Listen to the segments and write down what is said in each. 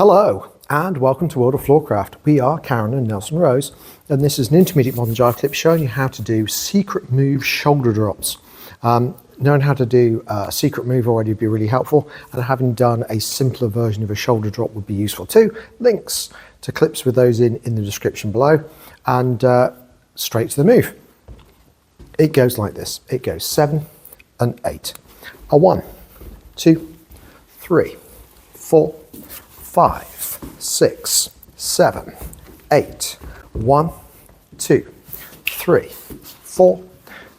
Hello and welcome to World of Floorcraft. We are Karen and Nelson Rose, and this is an intermediate modern jive clip showing you how to do secret move shoulder drops. Knowing how to do a secret move already would be really helpful, and having done a simpler version of a shoulder drop would be useful too. Links to clips with those in the description below, and straight to the move. It goes like this. It goes 7 and 8. A 1, 2, 3, 4, 5, 6, 7, 8. 1, 2, 3, 4,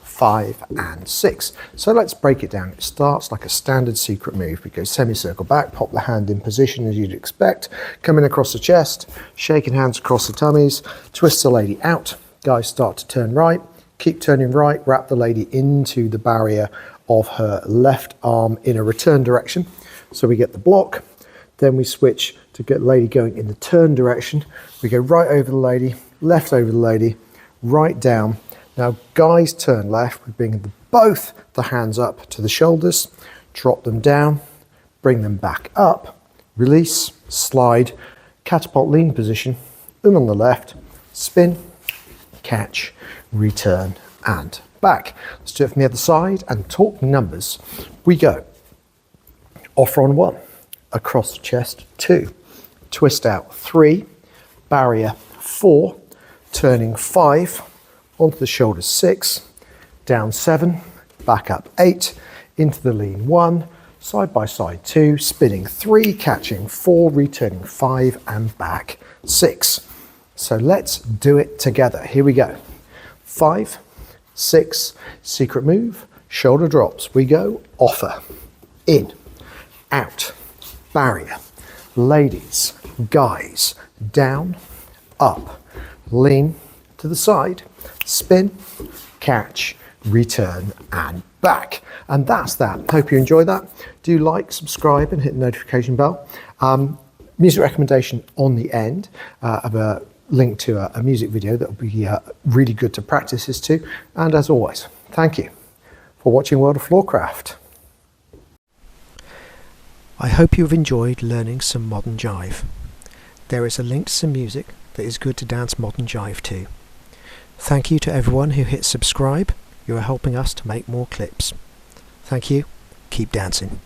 5 and 6. So let's break it down. It starts like a standard secret move. We go semicircle back, pop the hand in position as you'd expect, coming across the chest, shaking hands across the tummies, twist the lady out. Guys start to turn right, keep turning right, wrap the lady into the barrier of her left arm in a return direction. So we get the block. Then we switch to get the lady going in the turn direction. We go right over the lady, left over the lady, right down. Now guys turn left, we bring both the hands up to the shoulders, drop them down, bring them back up, release, slide, catapult lean position, on the left, spin, catch, return and back. Let's do it from the other side and talk numbers. We go offer on 1. Across the chest, 2, twist out 3, barrier 4, turning 5, onto the shoulders 6, down 7, back up 8, into the lean 1, side by side 2, spinning 3, catching 4, returning 5 and back 6. So let's do it together. Here we go. 5, 6, secret move, shoulder drops. We go offer, in, out, barrier, ladies, guys, down, up, lean to the side, spin, catch, return and back. And that's that. Hope you enjoyed that. Do like, subscribe and hit the notification bell. Music recommendation on the end of a link to a music video that will be really good to practice this to. And as always, thank you for watching World of Floorcraft. I hope you have enjoyed learning some modern jive. There is a link to some music that is good to dance modern jive to. Thank you to everyone who hit subscribe. You are helping us to make more clips. Thank you. Keep dancing.